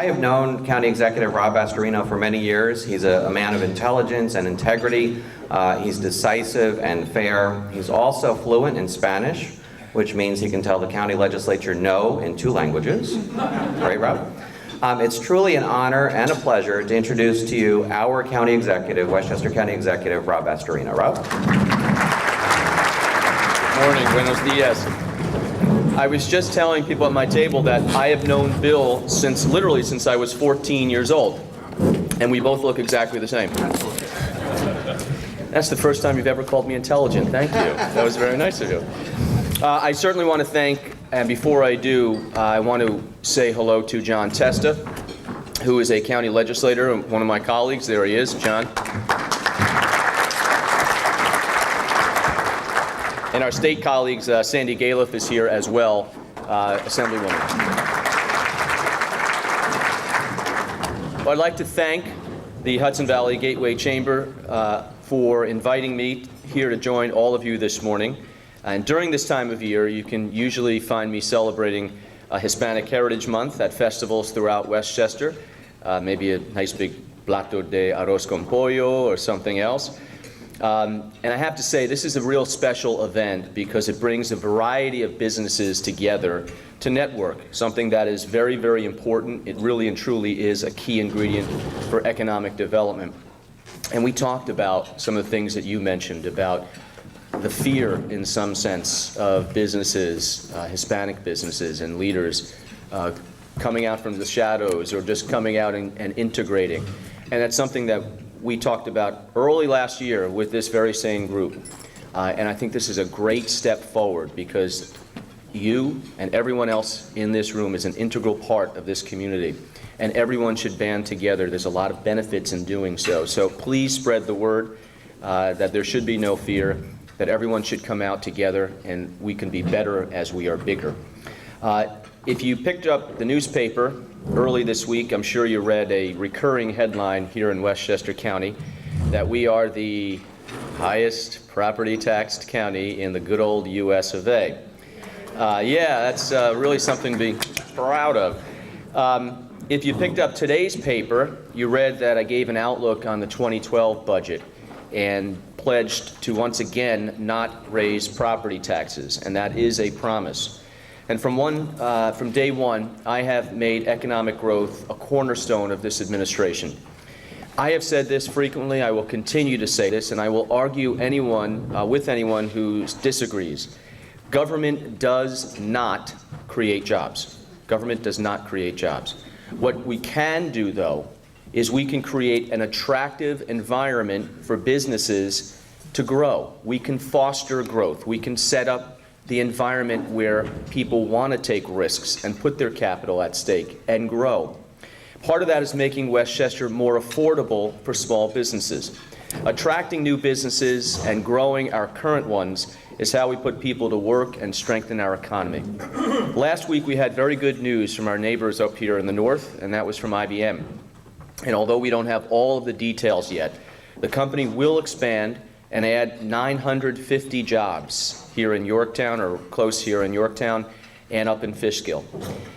I have known County Executive Rob Astorino for many years. He's a man of intelligence and integrity. He's decisive and fair. He's also fluent in Spanish, which means he can tell the county legislature no in 2 languages. Right, Rob? It's truly an honor and a pleasure to introduce to you our county executive, Westchester County Executive Rob Astorino. Rob? Good morning, buenos dias. I was just telling people at my table that I have known Bill literally since I was 14 years old, and we both look exactly the same. That's the first time you've ever called me intelligent. Thank you. That was very nice of you. I certainly want to thank, and before I do, I want to say hello to John Testa, who is a county legislator, one of my colleagues. There he is, John. And our state colleagues, Sandy Galiff is here as well, Assemblywoman. Well, I'd like to thank the Hudson Valley Gateway Chamber for inviting me here to join all of you this morning. And during this time of year, you can usually find me celebrating Hispanic Heritage Month at festivals throughout Westchester, maybe a nice big plato de arroz con pollo or something else. And I have to say, this is a real special event because it brings a variety of businesses together to network, something that is very, very important. It really and truly is a key ingredient for economic development. And we talked about some of the things that you mentioned about the fear, in some sense, of businesses, Hispanic businesses and leaders coming out from the shadows or just coming out and integrating. And that's something that we talked about early last year with this very same group. And I think this is a great step forward because you and everyone else in this room is an integral part of this community. And everyone should band together. There's a lot of benefits in doing so. So please spread the word that there should be no fear, that everyone should come out together and we can be better as we are bigger. If you picked up the newspaper early this week, I'm sure you read a recurring headline here in Westchester County that we are the highest property taxed county in the good old US of A. Yeah, that's really something to be proud of. If you picked up today's paper, you read that I gave an outlook on the 2012 budget and pledged to once again not raise property taxes, and that is a promise. And from day one, I have made economic growth a cornerstone of this administration. I have said this frequently, I will continue to say this, and I will argue with anyone who disagrees. Government does not create jobs. Government does not create jobs. What we can do, though, is we can create an attractive environment for businesses to grow. We can foster growth. We can set up the environment where people want to take risks and put their capital at stake and grow. Part of that is making Westchester more affordable for small businesses. Attracting new businesses and growing our current ones is how we put people to work and strengthen our economy. Last week we had very good news from our neighbors up here in the north, and that was from IBM. And although we don't have all of the details yet, the company will expand and add 950 jobs here in Yorktown, or close here in Yorktown, and up in Fishkill.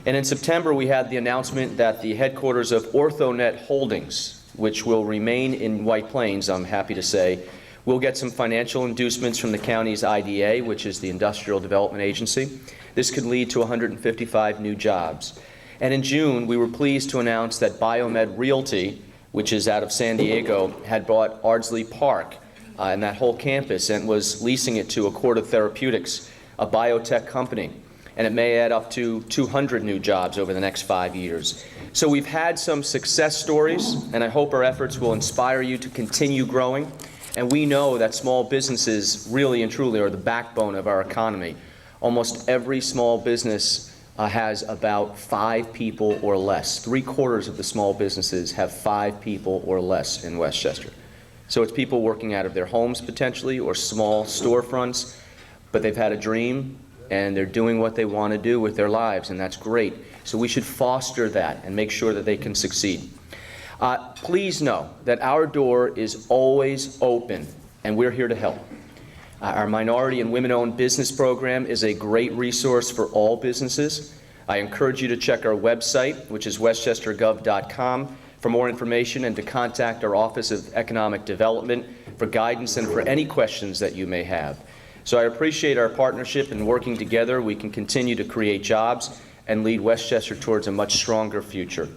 And in September, we had the announcement that the headquarters of OrthoNet Holdings, which will remain in White Plains, I'm happy to say, will get some financial inducements from the county's IDA, which is the Industrial Development Agency. This could lead to 155 new jobs. And in June, we were pleased to announce that Biomed Realty, which is out of San Diego, had bought Ardsley Park, and that whole campus, and was leasing it to Accorda Therapeutics, a biotech company. And it may add up to 200 new jobs over the next 5 years. So we've had some success stories, and I hope our efforts will inspire you to continue growing. And we know that small businesses really and truly are the backbone of our economy. Almost every small business has about 5 people or less. 3/4 of the small businesses have 5 people or less in Westchester. So it's people working out of their homes potentially, or small storefronts, but they've had a dream and they're doing what they want to do with their lives, and that's great. So we should foster that and make sure that they can succeed. Please know that our door is always open, and we're here to help. Our minority and women-owned business program is a great resource for all businesses. I encourage you to check our website, which is westchestergov.com, for more information and to contact our Office of Economic Development for guidance and for any questions that you may have. So I appreciate our partnership, and working together we can continue to create jobs and lead Westchester towards a much stronger future.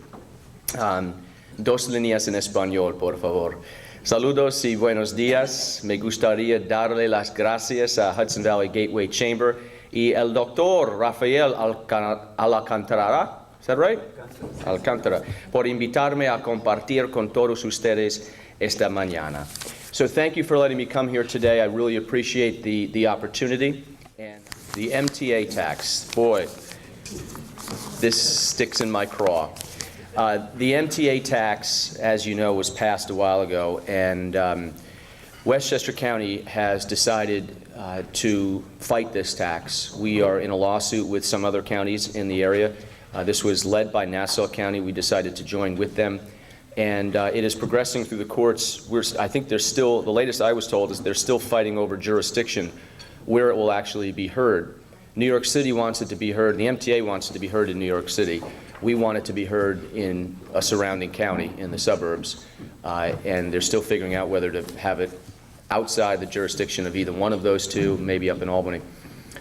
Dos líneas en español, por favor. Saludos y buenos días. Me gustaría darle las gracias a Hudson Valley Gateway Chamber y el doctor Rafael Alcantara, is that right? Alcantara, por invitarme a compartir con todos ustedes esta mañana. So thank you for letting me come here today. I really appreciate the opportunity. And the MTA tax, boy, this sticks in my craw. The MTA tax, as you know, was passed a while ago, and Westchester County has decided to fight this tax. We are in a lawsuit with some other counties in the area. This was led by Nassau County. We decided to join with them, and it is progressing through the courts. I think there's still, the latest I was told is they're still fighting over jurisdiction where it will actually be heard. New York City wants it to be heard, the MTA wants it to be heard in New York City. We want it to be heard in a surrounding county in the suburbs, and they're still figuring out whether to have it outside the jurisdiction of either one of those two, maybe up in Albany.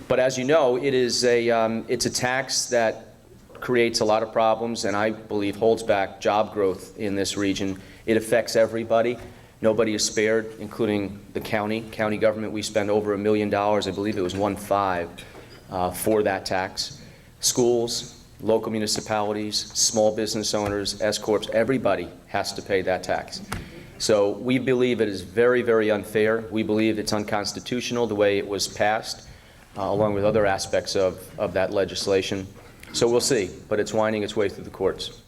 But as you know, it's a tax that creates a lot of problems, and I believe holds back job growth in this region. It affects everybody. Nobody is spared, including the county government. We spend over $1 million, I believe it was 1.5, for that tax. Schools, local municipalities, small business owners, S-corps, everybody has to pay that tax. So we believe it is very, very unfair. We believe it's unconstitutional the way it was passed, along with other aspects of that legislation. So we'll see, but it's winding its way through the courts.